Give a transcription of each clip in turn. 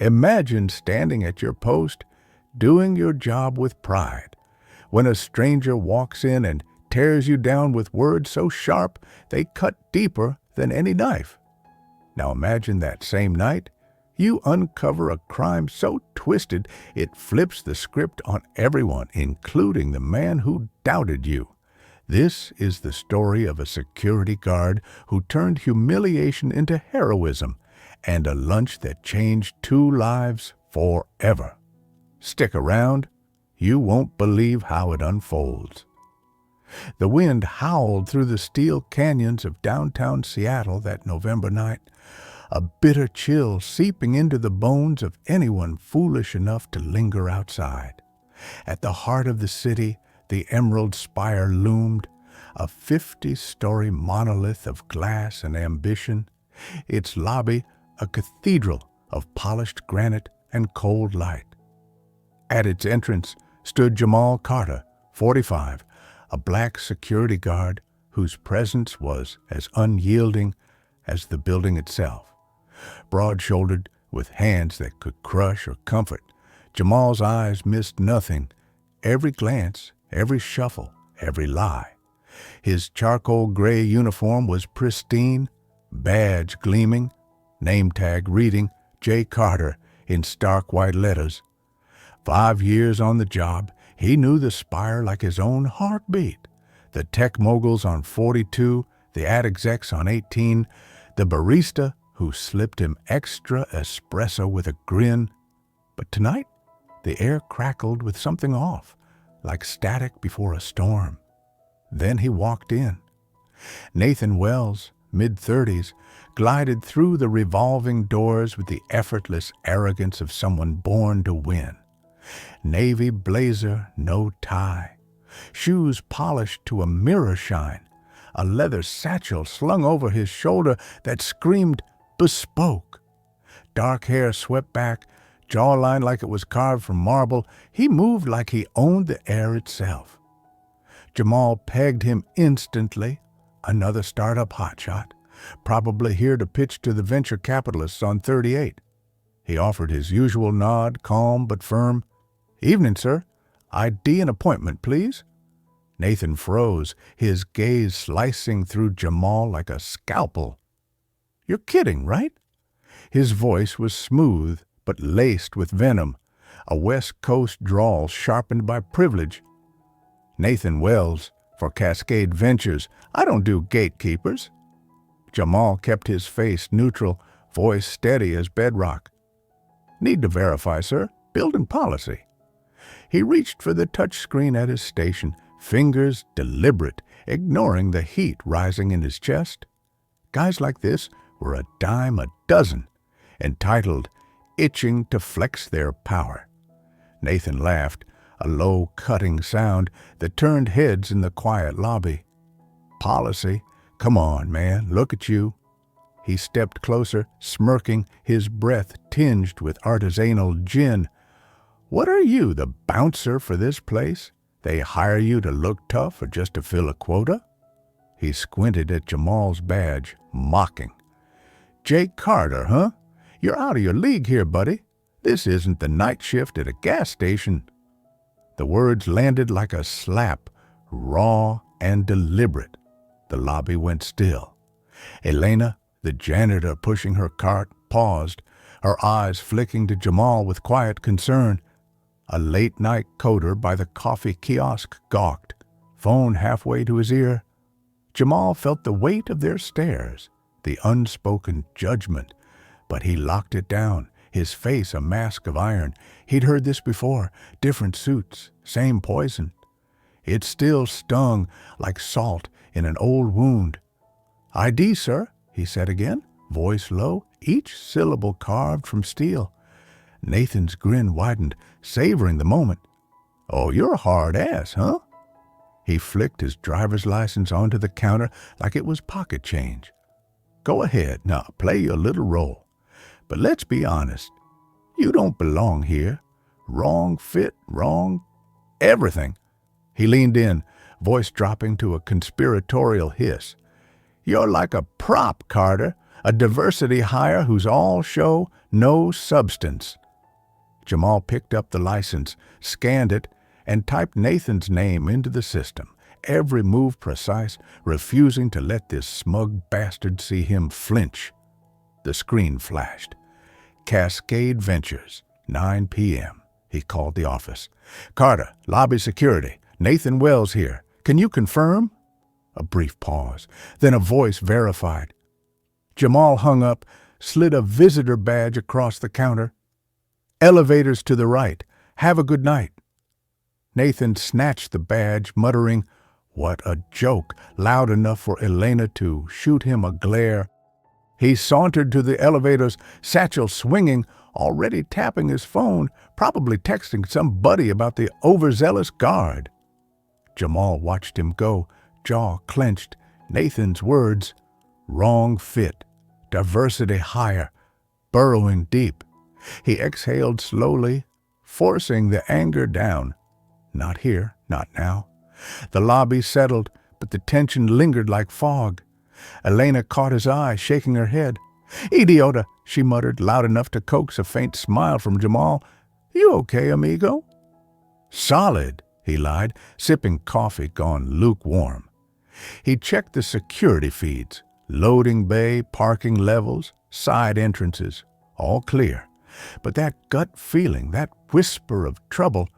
Imagine standing at your post, doing your job with pride, when a stranger walks in and tears you down with words so sharp they cut deeper than any knife. Now imagine that same night, you uncover a crime so twisted it flips the script on everyone, including the man who doubted you. This is the story of a security guard who turned humiliation into heroism and a lunch that changed 2 lives forever. Stick around. You won't believe how it unfolds. The wind howled through the steel canyons of downtown Seattle that November night, a bitter chill seeping into the bones of anyone foolish enough to linger outside. At the heart of the city, the Emerald Spire loomed, a 50-story monolith of glass and ambition, its lobby a cathedral of polished granite and cold light. At its entrance stood Jamal Carter, 45, a black security guard whose presence was as unyielding as the building itself. Broad-shouldered, with hands that could crush or comfort, Jamal's eyes missed nothing, every glance, every shuffle, every lie. His charcoal gray uniform was pristine, badge gleaming, name tag reading J. Carter in stark white letters. 5 years on the job, he knew the Spire like his own heartbeat. The tech moguls on 42, the ad execs on 18, the barista who slipped him extra espresso with a grin. But tonight, the air crackled with something off, like static before a storm. Then he walked in. Nathan Wells, mid-30s, glided through the revolving doors with the effortless arrogance of someone born to win. Navy blazer, no tie, shoes polished to a mirror shine, a leather satchel slung over his shoulder that screamed bespoke. Dark hair swept back, jawline like it was carved from marble. He moved like he owned the air itself. Jamal pegged him instantly, another startup hotshot, probably here to pitch to the venture capitalists on 38. He offered his usual nod, calm but firm. "Evening, sir. ID and appointment, please." Nathan froze, his gaze slicing through Jamal like a scalpel. "You're kidding, right?" His voice was smooth but laced with venom, a West Coast drawl sharpened by privilege. "Nathan Wells, for Cascade Ventures. I don't do gatekeepers." Jamal kept his face neutral, voice steady as bedrock. "Need to verify, sir. Building policy." He reached for the touchscreen at his station, fingers deliberate, ignoring the heat rising in his chest. Guys like this were a dime a dozen, entitled, itching to flex their power. Nathan laughed, a low, cutting sound that turned heads in the quiet lobby. "Policy? Come on, man, look at you." He stepped closer, smirking, his breath tinged with artisanal gin. "What are you, the bouncer for this place? They hire you to look tough or just to fill a quota?" He squinted at Jamal's badge, mocking. "Jake Carter, huh? You're out of your league here, buddy. This isn't the night shift at a gas station." The words landed like a slap, raw and deliberate. The lobby went still. Elena, the janitor pushing her cart, paused, her eyes flicking to Jamal with quiet concern. A late-night coder by the coffee kiosk gawked, phone halfway to his ear. Jamal felt the weight of their stares, the unspoken judgment, but he locked it down, his face a mask of iron. He'd heard this before, different suits, same poison. It still stung like salt in an old wound. "ID, sir," he said again, voice low, each syllable carved from steel. Nathan's grin widened, savoring the moment. "Oh, you're a hard ass, huh?" He flicked his driver's license onto the counter like it was pocket change. "Go ahead, now play your little role. But let's be honest. You don't belong here. Wrong fit, wrong everything." He leaned in, voice dropping to a conspiratorial hiss. "You're like a prop, Carter, A diversity hire who's all show, no substance. Jamal picked up the license, scanned it, and typed Nathan's name into the system, every move precise, refusing to let this smug bastard see him flinch. The screen flashed. Cascade Ventures, 9 p.m. He called the office. "Carter, lobby security. Nathan Wells here. Can you confirm?" A brief pause. Then a voice verified. Jamal hung up, slid a visitor badge across the counter. "Elevators to the right. Have a good night." Nathan snatched the badge, muttering, "What a joke," loud enough for Elena to shoot him a glare. He sauntered to the elevators, satchel swinging, already tapping his phone, probably texting some buddy about the overzealous guard. Jamal watched him go, jaw clenched. Nathan's words, wrong fit, diversity hire, burrowing deep. He exhaled slowly, forcing the anger down. Not here, not now. The lobby settled, but the tension lingered like fog. Elena caught his eye, shaking her head. "Idiota," she muttered, loud enough to coax a faint smile from Jamal. "You okay, amigo?" "Solid," he lied, sipping coffee gone lukewarm. He checked the security feeds, loading bay, parking levels, side entrances, all clear. But that gut feeling, that whisper of trouble,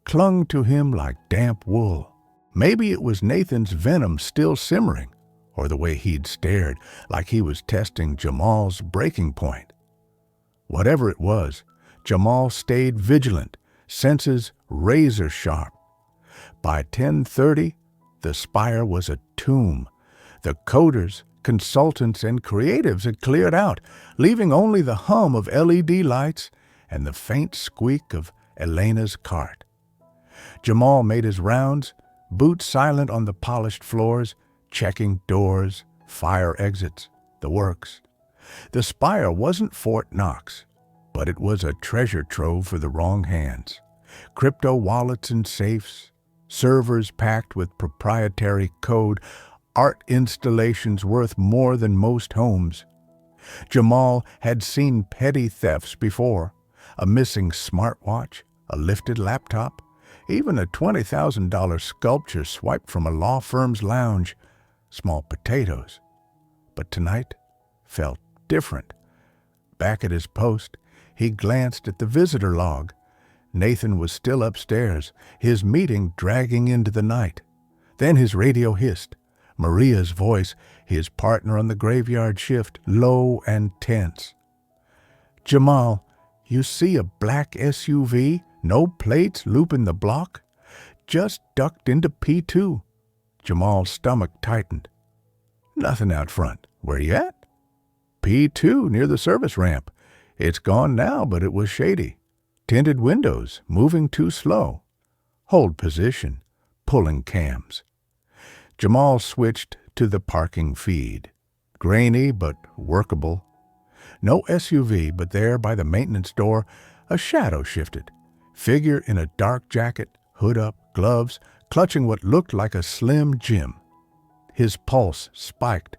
clung to him like damp wool. Maybe it was Nathan's venom still simmering, or the way he'd stared, like he was testing Jamal's breaking point. Whatever it was, Jamal stayed vigilant, senses razor sharp. By 10:30, the spire was a tomb. The coders, consultants, and creatives had cleared out, leaving only the hum of LED lights and the faint squeak of Elena's cart. Jamal made his rounds, boots silent on the polished floors, checking doors, fire exits, the works. The spire wasn't Fort Knox, but it was a treasure trove for the wrong hands. Crypto wallets and safes, servers packed with proprietary code, art installations worth more than most homes. Jamal had seen petty thefts before, a missing smartwatch, a lifted laptop, even a $20,000 sculpture swiped from a law firm's lounge. Small potatoes. But tonight felt different. Back at his post, he glanced at the visitor log. Nathan was still upstairs, his meeting dragging into the night. Then his radio hissed. Maria's voice, his partner on the graveyard shift, low and tense. "Jamal, you see a black SUV, no plates, looping the block? Just ducked into P2. Jamal's stomach tightened. "Nothing out front. Where you at?" "P2, near the service ramp. It's gone now, but it was shady. Tinted windows, moving too slow. Hold position, pulling cams." Jamal switched to the parking feed. Grainy but workable. No SUV, but there by the maintenance door, a shadow shifted. Figure in a dark jacket, hood up, gloves, clutching what looked like a slim Jim. His pulse spiked.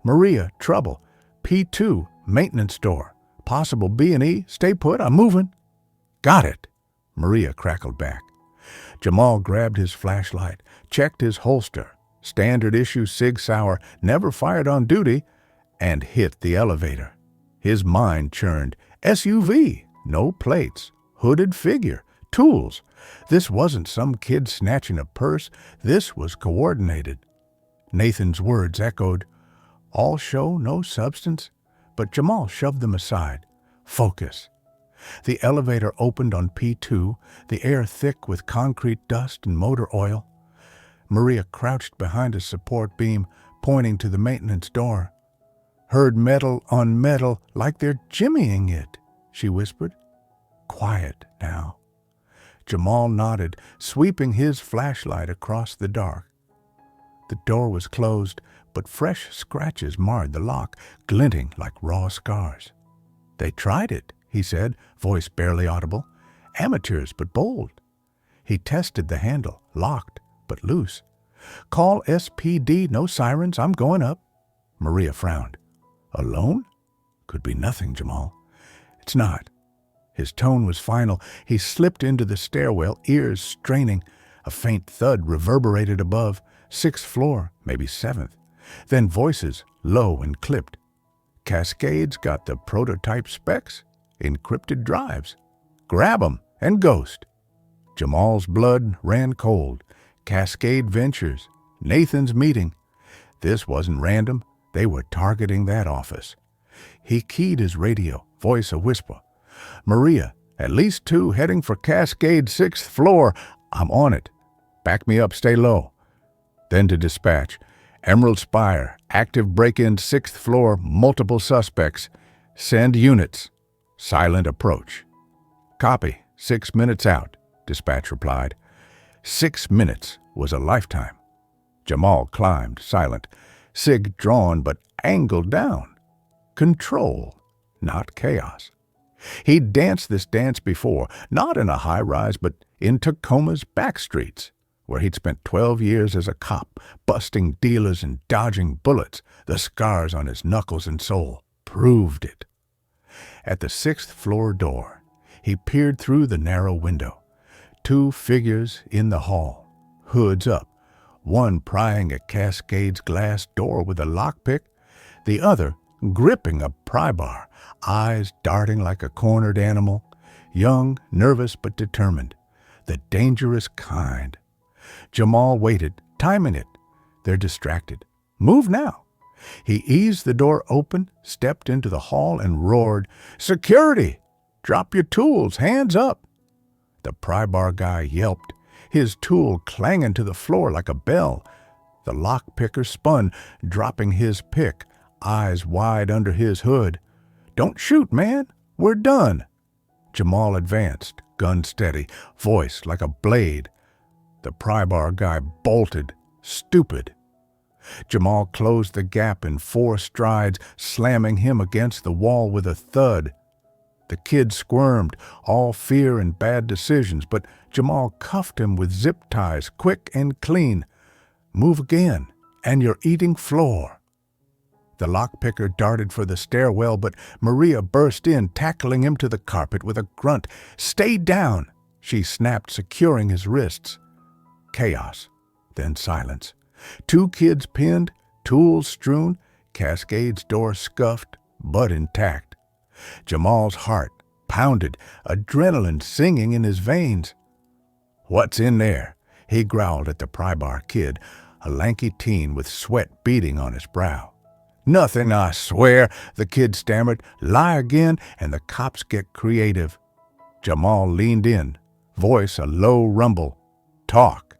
"Maria, trouble. P2, maintenance door. Possible B&E. Stay put, I'm moving." "Got it," Maria crackled back. Jamal grabbed his flashlight, checked his holster, standard issue Sig Sauer, never fired on duty, and hit the elevator. His mind churned. SUV, no plates, hooded figure, tools. This wasn't some kid snatching a purse. This was coordinated. Nathan's words echoed, "All show, no substance," but Jamal shoved them aside. Focus. The elevator opened on P2, the air thick with concrete dust and motor oil. Maria crouched behind a support beam, pointing to the maintenance door. "Heard metal on metal like they're jimmying it," she whispered. "Quiet now." Jamal nodded, sweeping his flashlight across the dark. The door was closed, but fresh scratches marred the lock, glinting like raw scars. "They tried it," he said, voice barely audible. "Amateurs, but bold." He tested the handle, locked, but loose. "Call SPD, no sirens, I'm going up." Maria frowned. Alone? Could be nothing, Jamal. It's not. His tone was final. He slipped into the stairwell, ears straining. A faint thud reverberated above. 6th floor, maybe 7th. Then voices, low and clipped. Cascade's got the prototype specs. Encrypted drives. Grab 'em and ghost. Jamal's blood ran cold. Cascade Ventures. Nathan's meeting. This wasn't random. They were targeting that office. He keyed his radio, voice a whisper. Maria, at least 2 heading for Cascade 6th floor. I'm on it. Back me up, stay low. Then to dispatch. Emerald Spire, active break-in 6th floor, multiple suspects. Send units. Silent approach. Copy. 6 minutes out, dispatch replied. 6 minutes was a lifetime. Jamal climbed, silent. Sig drawn but angled down. Control, not chaos. He'd danced this dance before, not in a high-rise, but in Tacoma's back streets, where he'd spent 12 years as a cop, busting dealers and dodging bullets. The scars on his knuckles and soul proved it. At the 6th floor door, he peered through the narrow window. 2 figures in the hall, hoods up, one prying at Cascade's glass door with a lockpick, the other gripping a pry bar, eyes darting like a cornered animal, young, nervous but determined, the dangerous kind. Jamal waited, timing it. They're distracted. Move now. He eased the door open, stepped into the hall, and roared, Security! Drop your tools, hands up! The pry bar guy yelped, his tool clanging to the floor like a bell. The lockpicker spun, dropping his pick, eyes wide under his hood. Don't shoot, man. We're done. Jamal advanced, gun steady, voice like a blade. The pry bar guy bolted, stupid. Jamal closed the gap in 4 strides, slamming him against the wall with a thud. The kid squirmed, all fear and bad decisions, but Jamal cuffed him with zip ties, quick and clean. Move again, and you're eating floor. The lockpicker darted for the stairwell, but Maria burst in, tackling him to the carpet with a grunt. Stay down, she snapped, securing his wrists. Chaos, then silence. 2 kids pinned, tools strewn, Cascade's door scuffed, but intact. Jamal's heart pounded, adrenaline singing in his veins. What's in there? He growled at the pry bar kid, a lanky teen with sweat beading on his brow. Nothing, I swear, the kid stammered. Lie again, and the cops get creative. Jamal leaned in, voice a low rumble. Talk.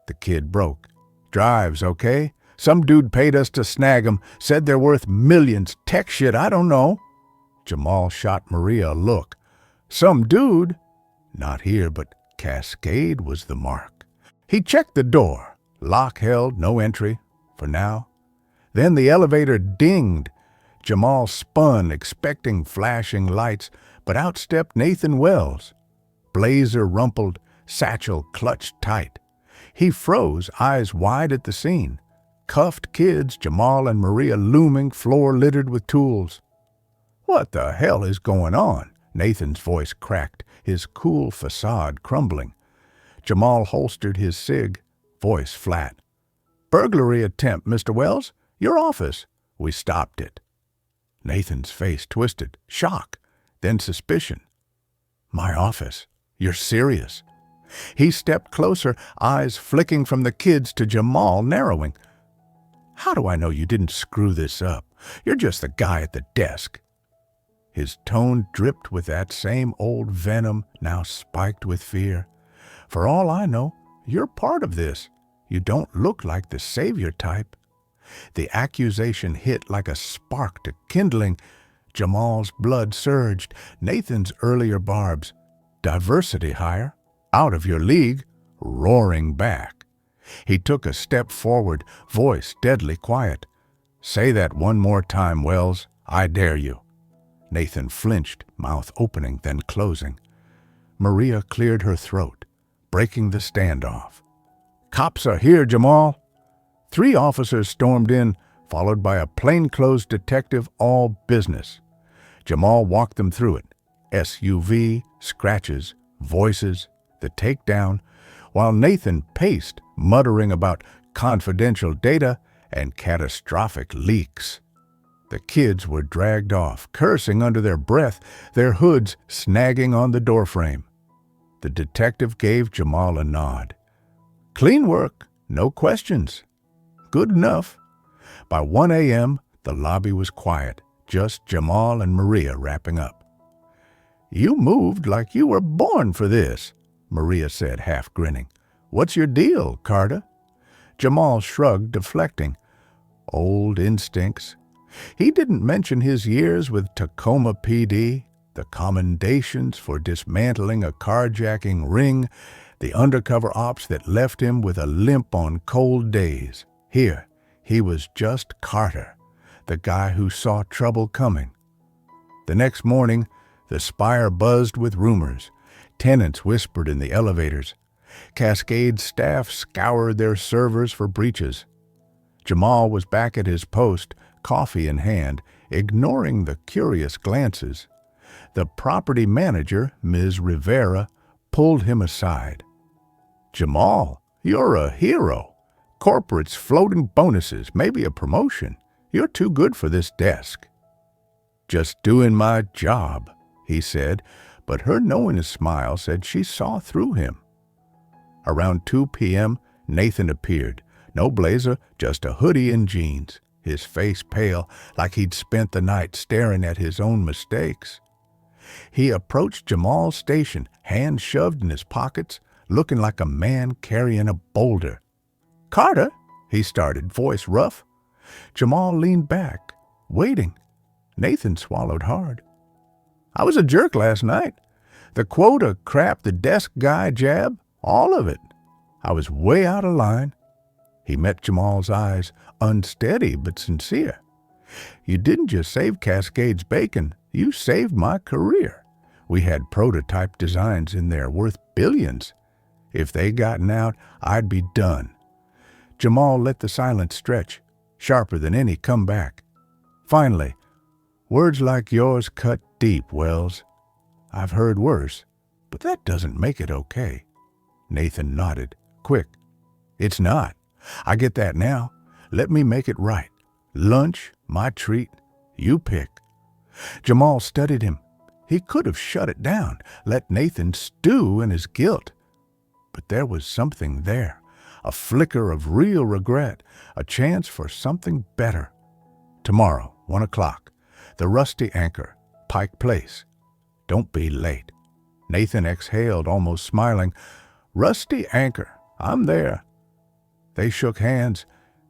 The kid broke. Drives, okay? Some dude paid us to snag 'em, said they're worth millions. Tech shit, I don't know. Jamal shot Maria a look. Some dude? Not here, but Cascade was the mark. He checked the door. Lock held, no entry, for now. Then the elevator dinged. Jamal spun, expecting flashing lights, but out stepped Nathan Wells. Blazer rumpled, satchel clutched tight. He froze, eyes wide at the scene. Cuffed kids, Jamal and Maria looming, floor littered with tools. What the hell is going on? Nathan's voice cracked, his cool facade crumbling. Jamal holstered his cig, voice flat. Burglary attempt, Mr. Wells. Your office. We stopped it. Nathan's face twisted, shock, then suspicion. My office. You're serious. He stepped closer, eyes flicking from the kids to Jamal, narrowing. How do I know you didn't screw this up? You're just the guy at the desk. His tone dripped with that same old venom, now spiked with fear. For all I know, you're part of this. You don't look like the savior type. The accusation hit like a spark to kindling. Jamal's blood surged, Nathan's earlier barbs. Diversity hire, out of your league, roaring back. He took a step forward, voice deadly quiet. Say that one more time, Wells. I dare you. Nathan flinched, mouth opening, then closing. Maria cleared her throat, breaking the standoff. Cops are here, Jamal. 3 officers stormed in, followed by a plainclothes detective, all business. Jamal walked them through it. SUV, scratches, voices, the takedown, while Nathan paced, muttering about confidential data and catastrophic leaks. The kids were dragged off, cursing under their breath, their hoods snagging on the doorframe. The detective gave Jamal a nod. Clean work, no questions. Good enough. By 1 a.m., the lobby was quiet, just Jamal and Maria wrapping up. You moved like you were born for this, Maria said, half grinning. What's your deal, Carter? Jamal shrugged, deflecting. Old instincts. He didn't mention his years with Tacoma PD, the commendations for dismantling a carjacking ring, the undercover ops that left him with a limp on cold days. Here, he was just Carter, the guy who saw trouble coming. The next morning, the spire buzzed with rumors. Tenants whispered in the elevators. Cascade's staff scoured their servers for breaches. Jamal was back at his post, coffee in hand, ignoring the curious glances. The property manager, Ms. Rivera, pulled him aside. Jamal, you're a hero. Corporates floating bonuses, maybe a promotion. You're too good for this desk. Just doing my job, he said, but her knowing smile said she saw through him. Around 2 p.m., Nathan appeared. No blazer, just a hoodie and jeans, his face pale like he'd spent the night staring at his own mistakes. He approached Jamal's station, hands shoved in his pockets, looking like a man carrying a boulder. Carter, he started, voice rough. Jamal leaned back, waiting. Nathan swallowed hard. I was a jerk last night. The quota crap, the desk guy jab, all of it. I was way out of line. He met Jamal's eyes, unsteady but sincere. You didn't just save Cascade's bacon, you saved my career. We had prototype designs in there worth billions. If they gotten out, I'd be done. Jamal let the silence stretch, sharper than any comeback. Finally, words like yours cut deep, Wells. I've heard worse, but that doesn't make it okay. Nathan nodded. Quick. It's not. I get that now. Let me make it right. Lunch, my treat, you pick. Jamal studied him. He could have shut it down, let Nathan stew in his guilt. But there was something there, a flicker of real regret, a chance for something better. Tomorrow, 1 o'clock, the Rusty Anchor, Pike Place. Don't be late. Nathan exhaled, almost smiling. Rusty Anchor, I'm there. They shook hands,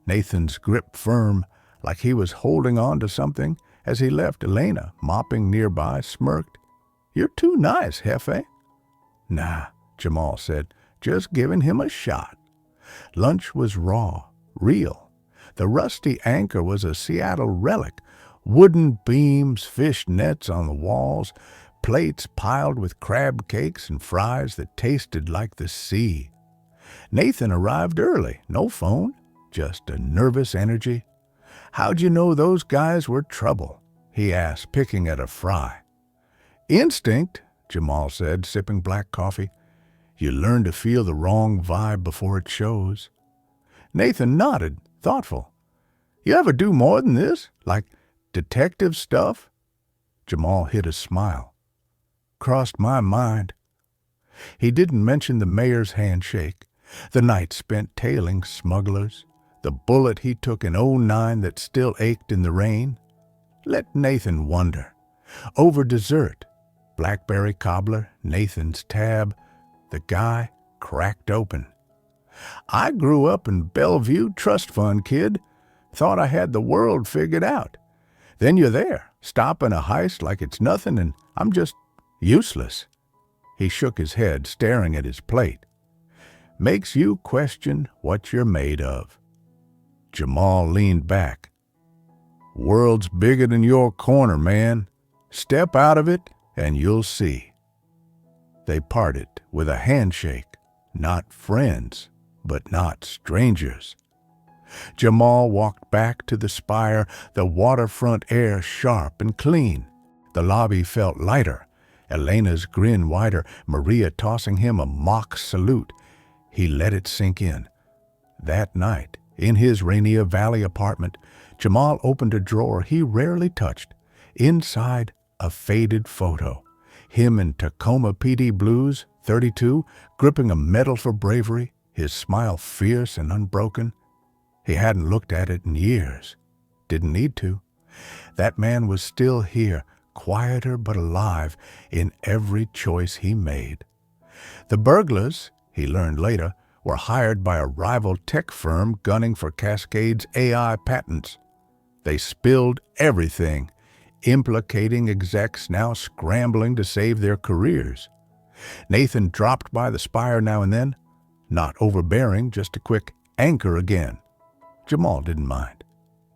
Nathan's grip firm, like he was holding on to something. As he left, Elena, mopping nearby, smirked. You're too nice, Jefe. Nah, Jamal said, just giving him a shot. Lunch was raw, real. The Rusty Anchor was a Seattle relic. Wooden beams, fish nets on the walls, plates piled with crab cakes and fries that tasted like the sea. Nathan arrived early, no phone, just a nervous energy. How'd you know those guys were trouble? He asked, picking at a fry. Instinct, Jamal said, sipping black coffee. You learn to feel the wrong vibe before it shows. Nathan nodded, thoughtful. You ever do more than this? Like detective stuff? Jamal hid a smile. Crossed my mind. He didn't mention the mayor's handshake, the night spent tailing smugglers, the bullet he took in '09 that still ached in the rain. Let Nathan wonder. Over dessert, blackberry cobbler, Nathan's tab, the guy cracked open. I grew up in Bellevue Trust Fund, kid. Thought I had the world figured out. Then you're there, stopping a heist like it's nothing, and I'm just useless. He shook his head, staring at his plate. Makes you question what you're made of. Jamal leaned back. World's bigger than your corner, man. Step out of it, and you'll see. They parted with a handshake, not friends, but not strangers. Jamal walked back to the spire, the waterfront air sharp and clean. The lobby felt lighter, Elena's grin wider, Maria tossing him a mock salute. He let it sink in. That night, in his Rainier Valley apartment, Jamal opened a drawer he rarely touched. Inside, a faded photo. Him in Tacoma PD Blues, 32, gripping a medal for bravery, his smile fierce and unbroken. He hadn't looked at it in years. Didn't need to. That man was still here, quieter but alive in every choice he made. The burglars, he learned later, were hired by a rival tech firm gunning for Cascade's AI patents. They spilled everything, implicating execs now scrambling to save their careers. Nathan dropped by the spire now and then, not overbearing, just a quick anchor again. Jamal didn't mind.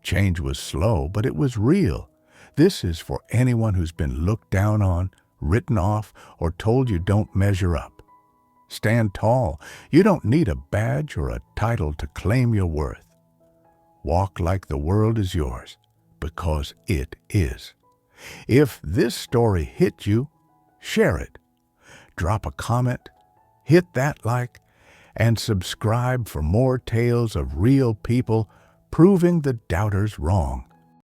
Change was slow, but it was real. This is for anyone who's been looked down on, written off, or told you don't measure up. Stand tall. You don't need a badge or a title to claim your worth. Walk like the world is yours, because it is. If this story hit you, share it. Drop a comment, hit that like, and subscribe for more tales of real people proving the doubters wrong.